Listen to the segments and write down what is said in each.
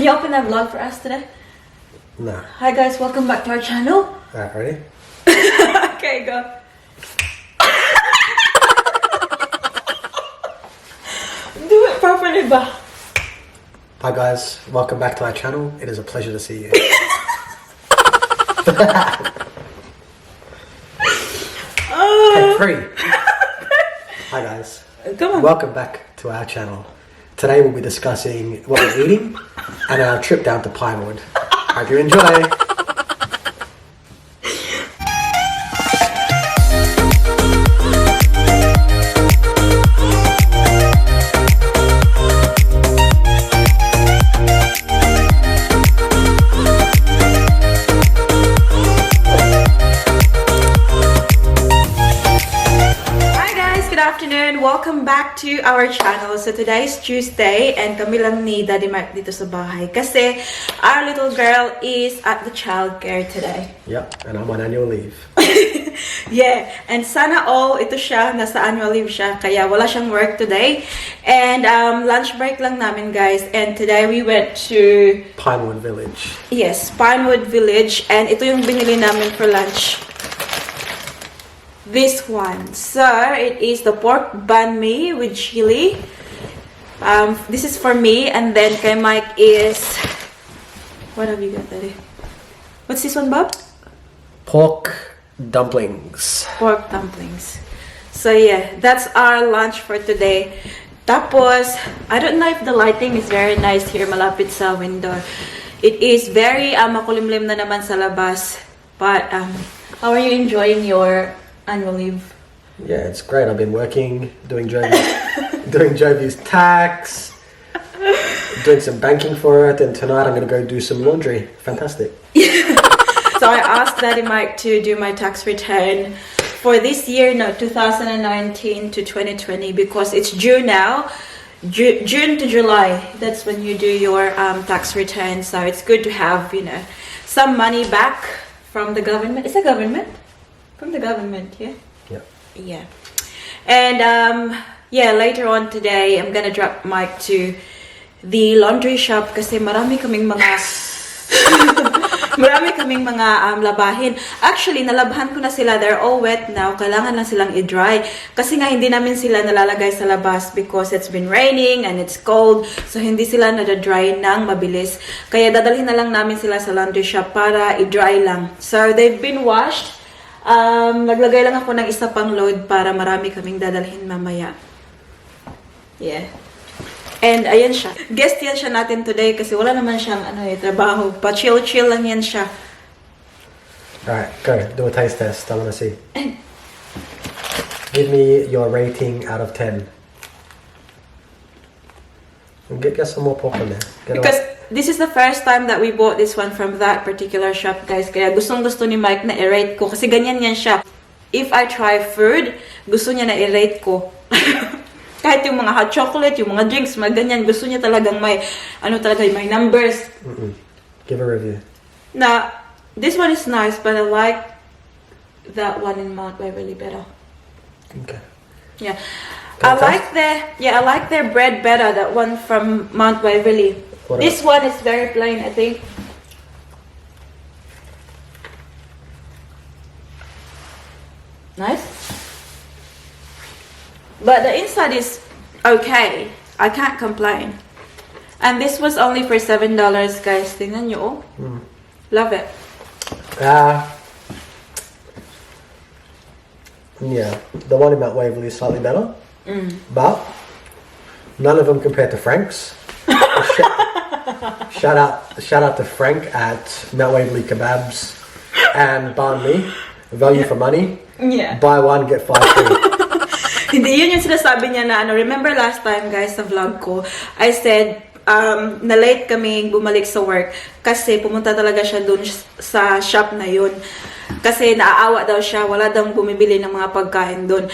Can you open that vlog for us today? No. Hi guys, welcome back to our channel. Alright, ready? Okay, go. Do it properly, ba? Hi guys, welcome back to our channel. It is a pleasure to see you. Take 3. Hi guys, Come on. welcome back to our channel. Today we'll be discussing what we're eating and our trip down to Pinewood. Hope you enjoy. Welcome back to our channel. So today is Tuesday and kami lang ni Daddy Mark dito sa bahay kasi our little girl is at the childcare today. Yep, and I'm on annual leave. Yeah, and sana all ito siya, nasa annual leave siya kaya wala siyang work today. And lunch break lang namin guys, and today we went to Pinewood Village. Yes, Pinewood Village, and ito yung binili namin for lunch. This one. So, it is the pork banh mi with chili. This is for me, and then kay Mike is... What have you got, Daddy? What's this one, Bob? Pork dumplings. Pork dumplings. So, yeah, that's our lunch for today. Tapos, I don't know if the lighting is very nice here, malapit sa window. It is very makulimlim na naman sa labas. But, how are you enjoying your annual leave? Yeah, it's great. I've been working, doing Jovi's tax, doing some banking for it, and tonight I'm going to go do some laundry. Fantastic. So I asked Daddy Mike to do my tax return for this year, no, 2019 to 2020, because it's June now. June to July, that's when you do your tax return. So it's good to have, you know, some money back from the government. Is the government? From the government, yeah? Yeah. Yeah. And, yeah, later on today, I'm gonna drop Mike to the laundry shop kasi marami kaming mga... marami kaming mga labahin. Actually, nalabhan ko na sila. They're all wet now. Kailangan lang silang i-dry. Kasi nga, hindi namin sila nalalagay sa labas because it's been raining and it's cold. So, hindi sila nadadry ng mabilis. Kaya dadalhin na lang namin sila sa laundry shop para i-dry lang. So, they've been washed. Naglagay lang ako ng isa pang load para marami kaming dadalhin mamaya. Yeah. And ayan siya. Guest yan siya natin today kasi wala naman siyang trabaho. Pa-chill-chill lang yan siya. Alright, go. Do a taste test. I want to see. Give me your rating out of 10. Get some more pork in there. Because this is the first time that we bought this one from that particular shop, guys. Kaya gustong-gusto ni Mike na i-rate ko. Kasi ganyan yan siya. If I try food, gusto niya na i-rate ko. Kahit yung mga hot chocolate, yung mga drinks, mga ganyan, gusto niya talagang may, may numbers. Give a review. Now, this one is nice, but I like that one in Mount Waverly better. Okay. Yeah. I like their bread better, that one from Mount Waverly. This one is very plain, I think. Nice. But the inside is okay. I can't complain. And this was only for $7, guys. Tingnan nyo, oh. Love it. Yeah, the one in Mount Waverly is slightly better. But none of them compare to Frank's. Shout out to Frank at Mount Waverly Kebabs and Banh Mi. Value for money. Yeah. Buy one, get 5 free. Hindi, yun yung sinasabi niya na remember last time guys sa vlog ko, I said, na late kami bumalik sa work kasi pumunta talaga siya dun sa shop na yun. Kasi naaawa daw siya, wala daw bumibili ng mga pagkain dun.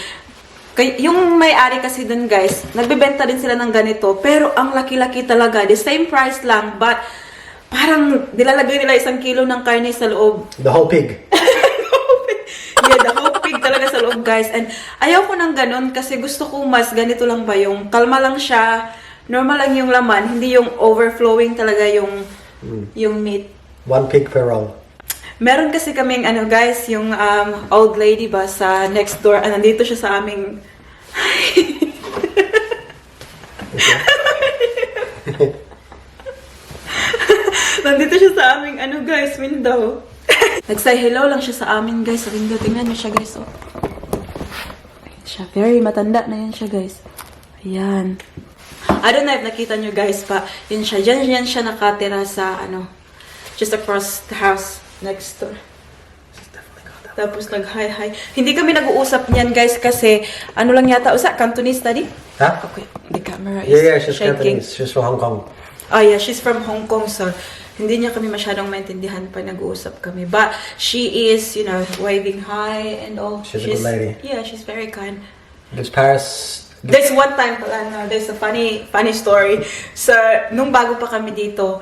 Yung may-ari kasi dun guys, nagbebenta din sila ng ganito, pero ang laki-laki talaga, the same price lang, but parang nilalagay nila 1 kilo ng karne sa loob. The whole pig. Yeah, the whole pig talaga sa loob guys. And ayaw ko ng ganun kasi gusto ko mas ganito lang ba yung kalma lang siya, normal lang yung laman, hindi yung overflowing talaga yung meat. 1 pig per roll. Meron kasi kaming ano guys, yung old lady ba sa next door, nandito siya sa aming nandito siya sa aming ano guys, window. Nag-say hello lang siya sa amin guys sa window. Tingnan niyo siya guys. Oh. Ayan siya. Very matanda na yan siya guys. Ayan. I don't know if nakita niyo guys pa. Yun siya. Diyan siya nakatira sa ano. Just across the house next door. Tapos nag-hi-hi. Hindi kami nag-uusap niyan guys kasi ano lang yata. Usa, Cantonese study? Huh? Okay. The camera is Yeah, she's shaking. Cantonese. She's from Hong Kong. Oh yeah, she's from Hong Kong, so hindi niya kami masyadong maintindihan pa nag-uusap kami. But she is, you know, waving hi and all. She's a good lady. Yeah, she's very kind. Lives Paris. There's one time pala, no, there's a funny story. So, nung bago pa kami dito,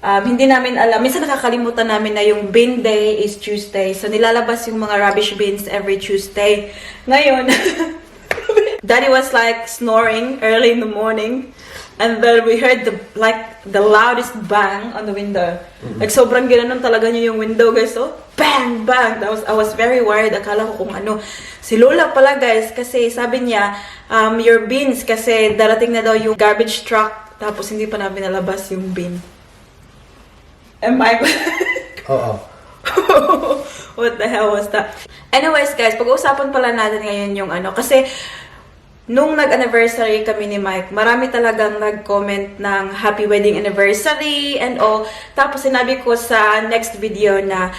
hindi namin alam. Minsan nakakalimutan namin na yung bin day is Tuesday. So, nilalabas yung mga rubbish bins every Tuesday. Ngayon, Daddy was like snoring early in the morning. And then we heard the loudest bang on the window. Like sobrang ginanon talaga niya yung window guys. So bang bang. I was very worried. Akala ko kung ano. Si Lola pala guys kasi sabi niya your bins kasi darating na daw yung garbage truck tapos hindi pa namin nalabas yung bin. Am I? What the hell was that? Anyways guys, pag-uusapan pala natin ngayon yung ano kasi nung nag-anniversary kami ni Mike, marami talagang nag-comment ng happy wedding anniversary and all. Tapos sinabi ko sa next video na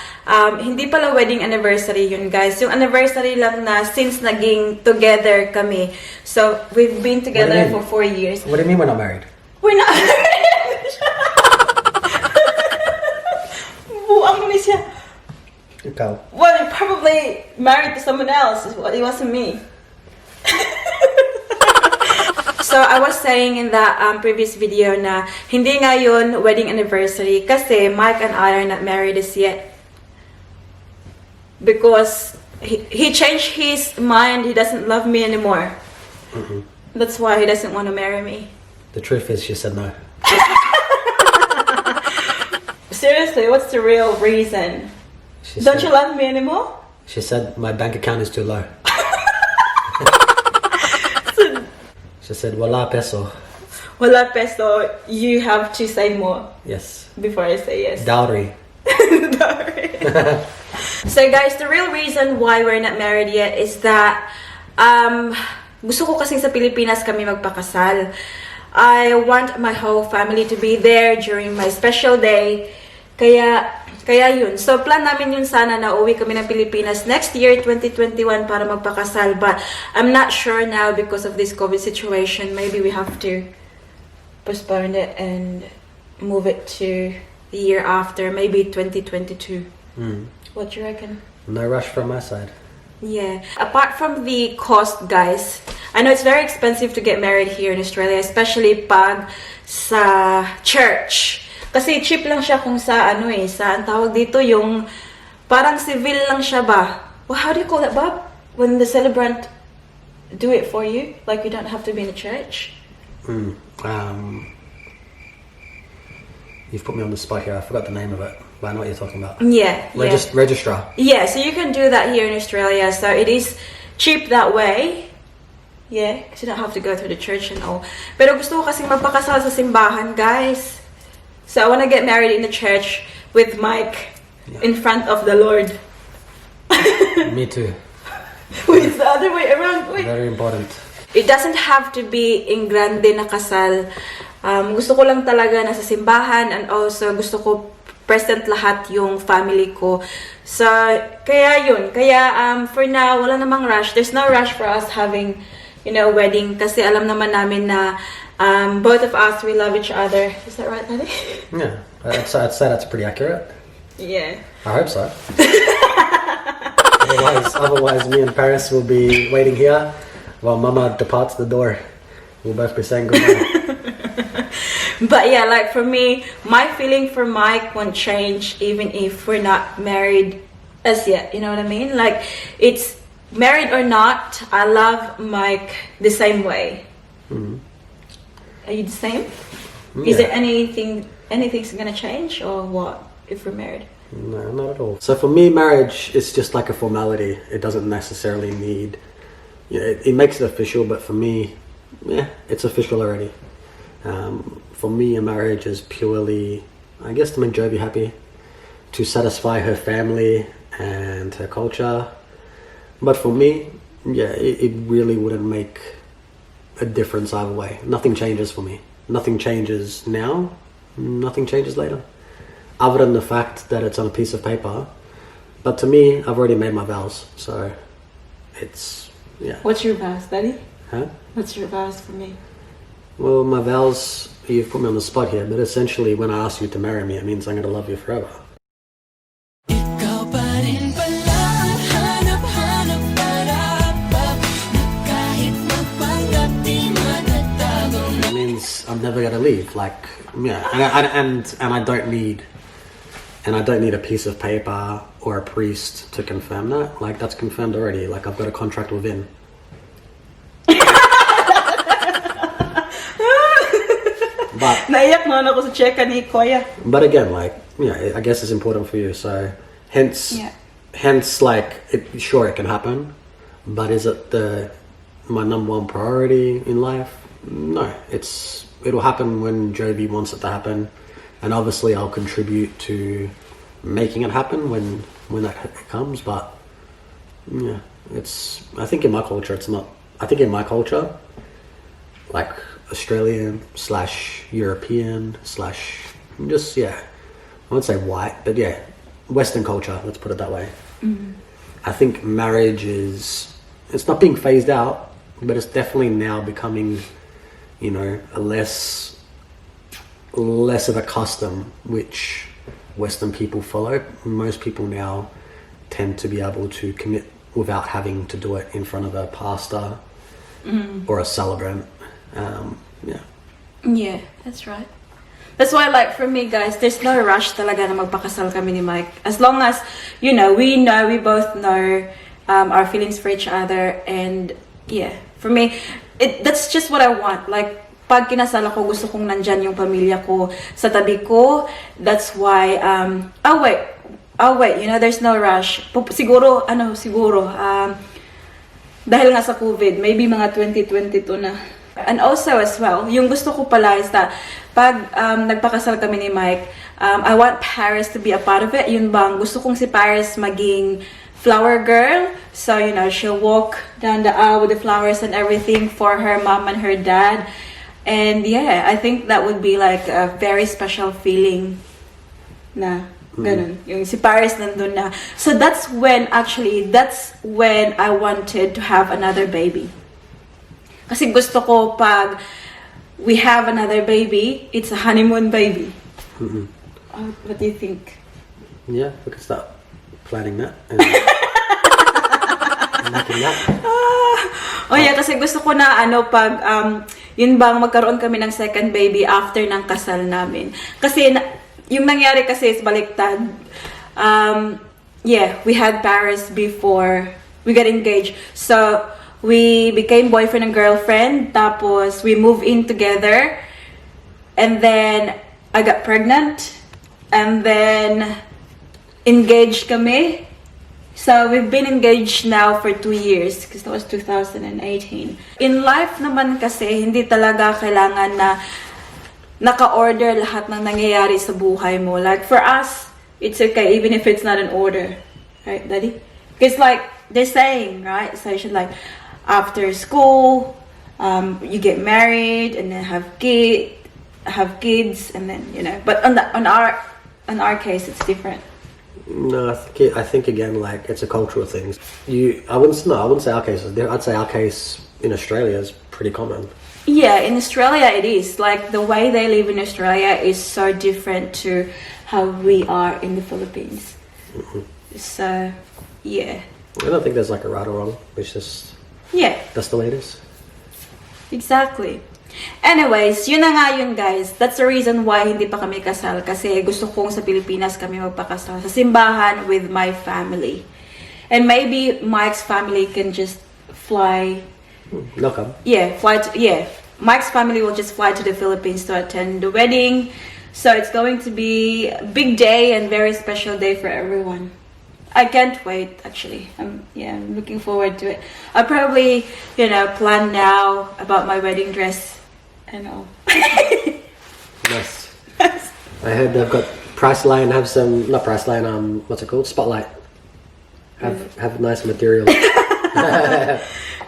hindi pala wedding anniversary yun guys. Yung anniversary lang na since naging together kami. So, we've been together for 4 years. What do you mean we're not married? We're not married! Buang ni siya. Ikaw. Well, you're probably married to someone else. It wasn't me. So, I was saying in that previous video na hindi nga yun wedding anniversary kasi Mike and I are not married as yet. Because he changed his mind. He doesn't love me anymore. That's why he doesn't want to marry me. The truth is she said no. Seriously, what's the real reason? Don't you love me anymore? She said my bank account is too low. She said, wala peso. Wala peso, you have to say more. Yes. Before I say yes. Dowry. Dowry. So guys, the real reason why we're not married yet is that gusto ko kasing sa Pilipinas kami magpakasal. I want my whole family to be there during my special day. Kaya yun. So, plan namin yun sana na uwi kami ng Pilipinas next year, 2021, para magpakasal. But, I'm not sure now because of this COVID situation. Maybe we have to postpone it and move it to the year after. Maybe 2022. What do you reckon? No rush from my side. Yeah. Apart from the cost, guys, I know it's very expensive to get married here in Australia, especially pag sa church. Kasi cheap lang siya kung sa ano sa ang tawag dito yung parang civil lang siya ba? Well, how do you call that, Bob? When the celebrant do it for you, like you don't have to be in a church. You've put me on the spot here. I forgot the name of it, but I know what you're talking about. Yeah. Registrar. Yeah, so you can do that here in Australia. So it is cheap that way. Yeah, because you don't have to go through the church and all. Pero gusto ko kasing magpakasal sa simbahan, guys. So I want to get married in the church with Mike in front of the Lord. Me too. Wait, it's the other way around. Wait. Very important. It doesn't have to be in grande na kasal. Gusto ko lang talaga nasa simbahan and also gusto ko present lahat yung family ko. So, kaya yun. Kaya for now, wala namang rush. There's no rush for us having, wedding. Kasi alam naman namin na both of us, we love each other. Is that right, Daddy? Yeah, I'd say that's pretty accurate. Yeah. I hope so. otherwise, me and Paris will be waiting here while Mama departs the door. We'll both be saying goodbye. But yeah, like for me, my feeling for Mike won't change even if we're not married as yet. You know what I mean? Like, it's married or not, I love Mike the same way. Are you the same? Yeah. Is there anything's gonna change or what if we're married? No, not at all. So for me, marriage is just like a formality. It doesn't necessarily need, it makes it official, but for me, yeah, it's official already. For me, a marriage is purely, I guess, to make Jovi happy, to satisfy her family and her culture. But for me, yeah, it really wouldn't make a difference either way. Nothing changes for me. Nothing changes now, nothing changes later. Other than the fact that it's on a piece of paper. But to me, I've already made my vows, so it's, yeah. What's your vows, Daddy? Huh? What's your vows for me? Well, my vows, you've put me on the spot here, but essentially when I ask you to marry me, it means I'm going to love you forever. Ikaw pa rin pala, hanap-hanap para-pap na kahit magpanggap di matatago na. It means I'm never going to leave, like, yeah, and I don't need a piece of paper or a priest to confirm that. Like, that's confirmed already. Like, I've got a contract with Vin. But Naiyak na ako sa cheka ni Koya. But again, like, yeah, I guess it's important for you. So, hence, like, sure, it can happen. But is it my number one priority in life? No, it'll happen when Jovi wants it to happen, and obviously I'll contribute to making it happen when that comes. But yeah, I think in my culture, it's not. I think in my culture, like Australian / European / just, yeah, I won't say white, but yeah, Western culture, let's put it that way. I think marriage it's not being phased out, but it's definitely now becoming, a less of a custom which Western people follow. Most people now tend to be able to commit without having to do it in front of a pastor or a celebrant. Yeah, that's right. That's why, like, for me, guys, there's no rush talaga na magpakasal kami ni Mike. As long as, we both know our feelings for each other. And, yeah, for me, that's just what I want. Like, pag kinasal ako, gusto kong nandyan yung pamilya ko sa tabi ko. That's why, I'll wait, there's no rush. Siguro, dahil nga sa COVID, maybe mga 2022 na. And also as well, yung gusto ko pala is that pag nagpakasal kami ni Mike, I want Paris to be a part of it. Yun bang, gusto kong si Paris maging flower girl. So, she'll walk down the aisle with the flowers and everything for her mom and her dad. And yeah, I think that would be like a very special feeling na ganun. Yung si Paris nandun na. So that's when I wanted to have another baby. Kasi gusto ko pag we have another baby, it's a honeymoon baby. What do you think? Yeah, we can start planning that. And making that. Yeah, kasi gusto ko na pag yun bang magkaroon kami ng second baby after ng kasal namin. Kasi yung nangyari kasi is baliktad. Yeah, we had Paris before we got engaged. So we became boyfriend and girlfriend. Tapos we moved in together. And then I got pregnant. And then engaged kami. So we've been engaged now for 2 years because that was 2018. In life naman kasi, hindi talaga kailangan na naka-order lahat ng nangyayari sa buhay mo. Like for us, it's okay even if it's not an order. Right, Daddy? Because like they're saying, right? So you should like, after school, you get married and then have kids, and then But on our case, it's different. No, I think again, like, it's a cultural thing. I wouldn't say our case. I'd say our case in Australia is pretty common. Yeah, in Australia it is. Like the way they live in Australia is so different to how we are in the Philippines. So, yeah. I don't think there's like a right or wrong. It's just that's the way it is. Exactly. Anyways, yun na nga yun, guys. That's the reason why hindi pa kami kasal. Kasi gusto kong sa Pilipinas kami magpakasal. Sa simbahan with my family. And maybe Mike's family can just fly. They'll come. Yeah, Mike's family will just fly to the Philippines to attend the wedding. So it's going to be a big day and very special day for everyone. I can't wait, actually. I'm looking forward to it. I'll probably, plan now about my wedding dress and all. Nice. I heard they've got Priceline have some, not Priceline, what's it called? Spotlight. Have nice materials.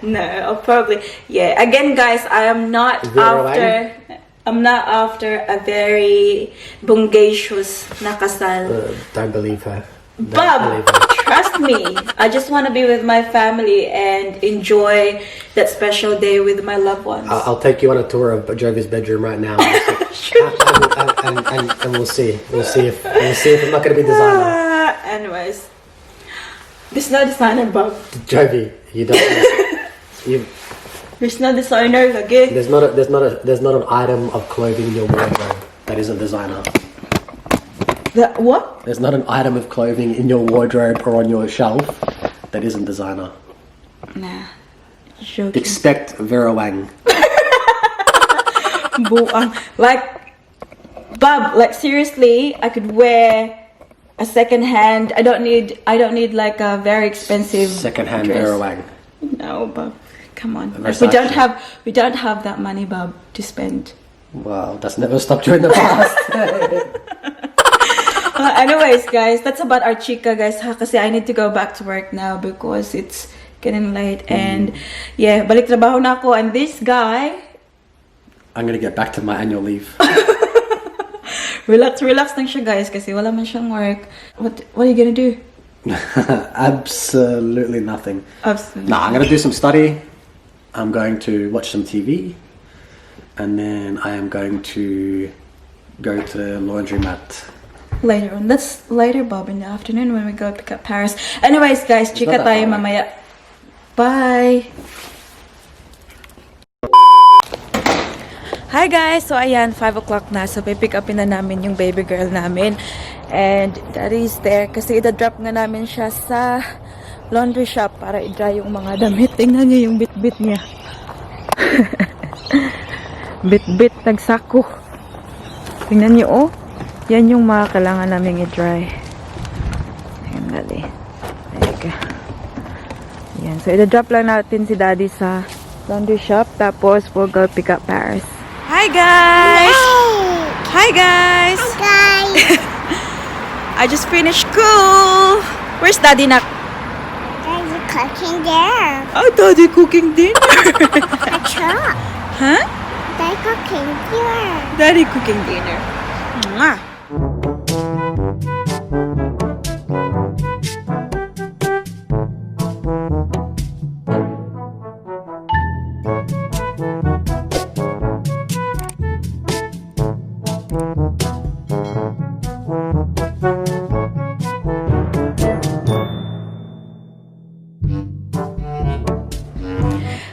No, I'll probably, again guys, I'm not after a very bungacious na kasal. Don't believe her. Don't Bob, believe her. trust me. I just want to be with my family and enjoy that special day with my loved ones. I'll take you on a tour of Jovi's bedroom right now. and we'll see. We'll see if it's not going to be designer. Anyways, there's no designer, Bob. Jovi, you don't. There's no designer again. There's not an item of clothing in your wardrobe that isn't designer. What? There's not an item of clothing in your wardrobe or on your shelf that isn't designer. Nah. Joking. Expect Vera Wang. Bob, seriously, I could wear a second hand. I don't need like a very expensive Second-hand dress. Vera Wang. No, Bob. Come on. Versace. We don't have that money, Bob, to spend. Wow, that's never stopped you in the past. Anyways, guys, that's about our chica, guys. Kasi I need to go back to work now because it's getting late. And balik trabaho na ako. And this guy, I'm gonna get back to my annual leave. relax lang siya, guys, kasi wala man siyang work. What are you gonna do? Absolutely nothing. Absolutely. Nah, I'm gonna do some study. I'm going to watch some TV, and then I am going to go to the laundromat. Later on. That's later, Bob, in the afternoon when we go pick up Paris. Anyways, guys, chika not that tayo far away. mamaya. Bye! Hi guys! So ayan, 5 o'clock na. So pipick upin na namin yung baby girl namin. And daddy's there kasi ida-drop nga namin siya sa laundry shop para i-dry yung mga damit. Tingnan niyo yung bit-bit niya. Bit-bit, nagsako. Tingnan niyo, oh. Yan yung mga kailangan namin i-dry. Ayan, dali. Ayan. Ayan. So, ida-drop lang natin si daddy sa laundry shop. Tapos, we'll go pick up Paris. Hi, guys! Hi, guys! Hi guys! I just finished school! Where's daddy na? There's a cooking there. Oh, daddy cooking dinner! A truck. Huh? They're cooking here. Daddy cooking dinner. Mwah!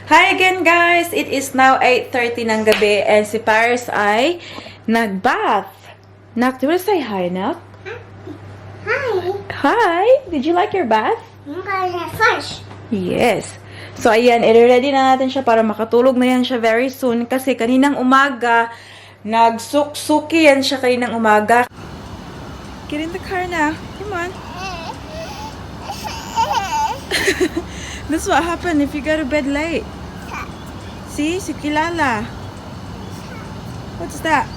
Hi again, guys! It is now 8:30 ng gabi and si Paris ay nag-bath. Nak, do you want to say hi, Nak? Hi. Hi! Did you like your bath? I'm gonna flush. Yes. So, ayan, i-ready na natin siya para makatulog na yan siya very soon kasi kaninang umaga, nagsuksuki yan siya kaninang umaga. Get in the car na. Come on. That's what happened if you go to bed late. See? Si Kilala. What's that?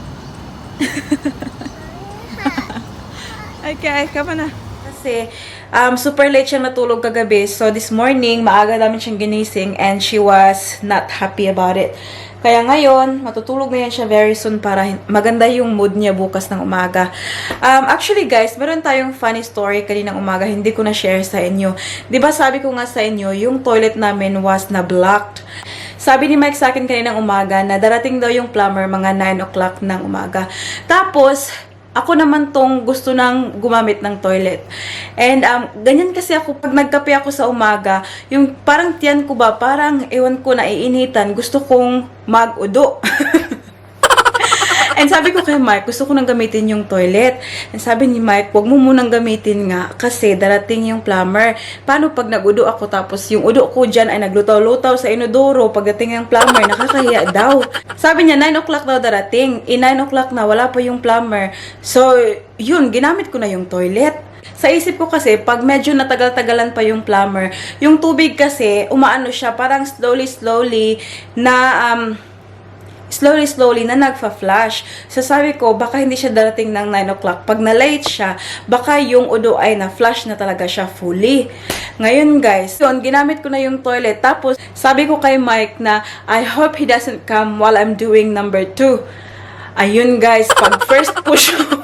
Okay, come on na. Kasi, super late siya matulog kagabi. So, this morning, maaga namin siyang ginising and she was not happy about it. Kaya ngayon, matutulog na yan siya very soon para maganda yung mood niya bukas ng umaga. Actually guys, meron tayong funny story kaninang umaga. Hindi ko na-share sa inyo. Diba sabi ko nga sa inyo, yung toilet namin was na-blocked. Sabi ni Mike sa akin kaninang umaga na darating daw yung plumber mga 9 o'clock ng umaga. Tapos, ako naman tong gusto nang gumamit ng toilet. And ganyan kasi ako, pag nagkape ako sa umaga, yung parang tiyan ko ba, parang ewan ko naiinitan, gusto kong mag-udo. And sabi ko kay Mike, gusto ko nang gamitin yung toilet. And sabi ni Mike, wag mo munang gamitin nga kasi darating yung plumber. Paano pag nag-udo ako tapos yung udo ko dyan ay naglutaw-lutaw sa inodoro pagdating yung plumber, nakakahiya daw. Sabi niya, 9 o'clock daw darating. 9 o'clock na, wala pa yung plumber. So, yun, ginamit ko na yung toilet. Sa isip ko kasi, pag medyo natagal-tagalan pa yung plumber, yung tubig kasi, umaano siya, parang slowly na nagfa-flash. So, sabi ko, baka hindi siya darating ng 9 o'clock. Pag na-late siya, baka yung udo ay na-flash na talaga siya fully. Ngayon, guys, yun, ginamit ko na yung toilet. Tapos, sabi ko kay Mike na, I hope he doesn't come while I'm doing number 2. Ayun, guys, pag first push ko,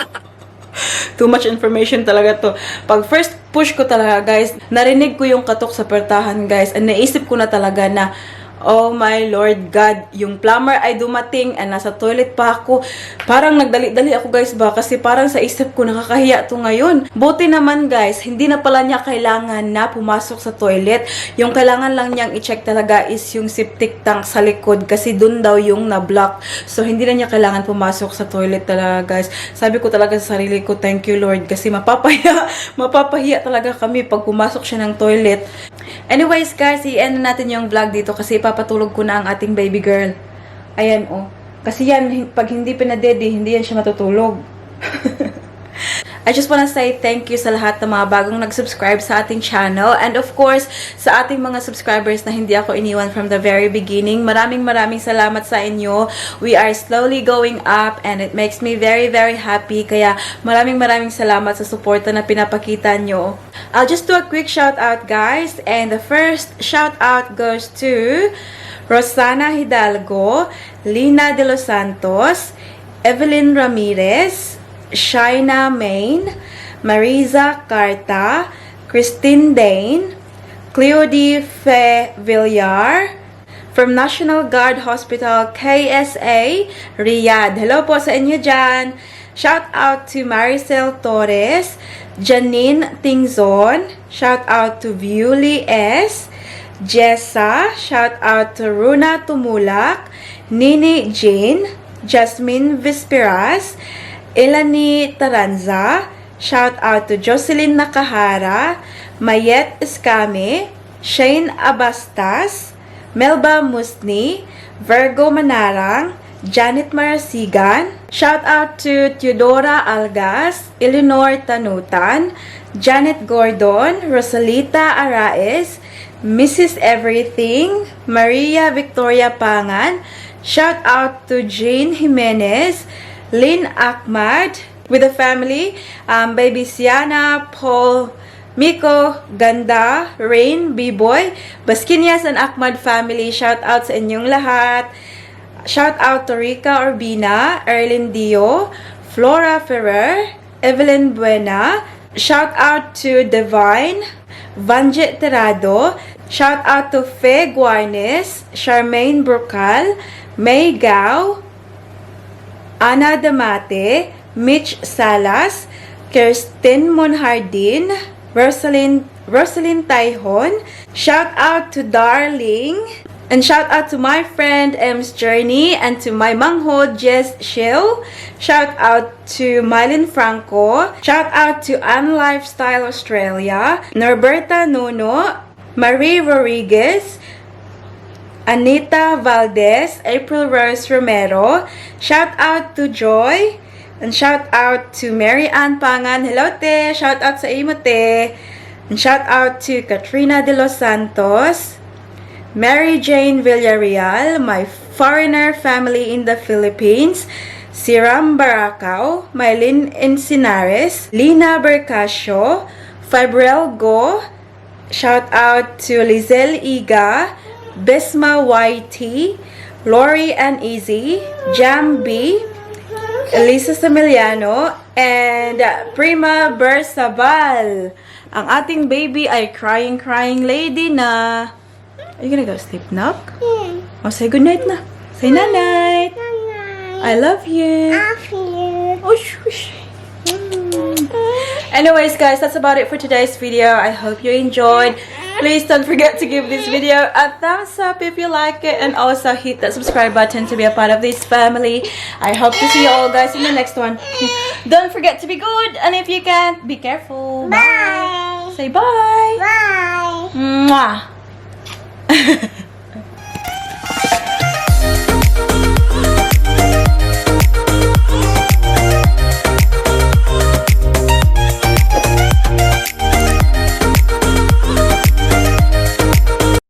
too much information talaga to. Pag first push ko talaga, guys, narinig ko yung katok sa pertahan, guys. And naisip ko na talaga na, oh my Lord God, yung plumber ay dumating and nasa toilet pa ako. Parang nagdali-dali ako, guys, ba? Kasi parang sa isip ko, nakakahiya to ngayon. Buti naman, guys, hindi na pala niya kailangan na pumasok sa toilet. Yung kailangan lang niyang i-check talaga is yung septic tank sa likod kasi dun daw yung na-block. So, hindi na niya kailangan pumasok sa toilet talaga, guys. Sabi ko talaga sa sarili ko, thank you, Lord, kasi mapapahiya talaga kami pag pumasok siya ng toilet. Anyways, guys, i-end na natin yung vlog dito kasi papatulog ko na ang ating baby girl. Ayan, oh. Kasi yan, pag hindi pinadede, hindi yan siya matutulog. I just wanna say thank you sa lahat ng mga bagong nag-subscribe sa ating channel. And of course, sa ating mga subscribers na hindi ako iniwan from the very beginning. Maraming salamat sa inyo. We are slowly going up and it makes me very happy. Kaya maraming salamat sa suporta na pinapakita nyo. I'll just do a quick shout out, guys. And the first shout out goes to Rosana Hidalgo, Lina De Los Santos, Evelyn Ramirez, Shaina Main, Mariza Carta, Christine Dane, Cleody Fe Villar, from National Guard Hospital KSA, Riyadh. Hello po sa inyo dyan. Shout out to Maricel Torres, Janine Tingzon, shout out to Viuli S, Jessa, shout out to Runa Tumulak, Nini Jane, Jasmine Visperas, Elani Taranza, shout out to Jocelyn Nakahara, Mayet Escame, Shane Abastas, Melba Musni, Virgo Manarang, Janet Marasigan, shout out to Teodora Algas, Eleanor Tanutan, Janet Gordon, Rosalita Araez, Mrs. Everything, Maria Victoria Pangan, shout out to Jane Jimenez, Lynn Ahmad, with the family, baby Siana, Paul, Miko, Ganda, Rain, B-Boy, Baskinias and Ahmad family, shout out sa inyong lahat. Shout out to Rica Urbina, Erlyn Dio, Flora Ferrer, Evelyn Buena, shout out to Divine, Vanje Terado, shout out to Fe Guarnes, Charmaine Brocal, May Gao, Ana Damate, Mitch Salas, Kirsten Monhardin, Rosalind Taihon, shout out to Darling, and shout out to my friend M's Journey and to my manghod Jess Shill, shout out to Mylin Franco, shout out to Ann Lifestyle Australia, Norberta Nuno, Marie Rodriguez, Anita Valdez, April Rose Romero, shout out to Joy, and shout out to Mary Ann Pangan, hello te, shout out sa imo te, and shout out to Katrina De Los Santos, Mary Jane Villarreal, my foreigner family in the Philippines, Siram Baracao, Mylene Encinares, Lina Bercasio, Fabrel Go, shout out to Lizelle Iga, Besma YT, Lori and Easy, Jam B, Elisa Samiliano, and Prima Bersabal. Ang ating baby ay crying lady na. Are you gonna go sleep, Knock? Yeah. Oh, say goodnight na. Say night. I love you. Love you. Oh, shush. Anyways, guys, that's about it for today's video. I hope you enjoyed. Please don't forget to give this video a thumbs up if you like it, and also hit that subscribe button to be a part of this family. I hope to see you all guys in the next one. Don't forget to be good, and if you can't, be careful. Bye. Say bye. Bye. Mwah.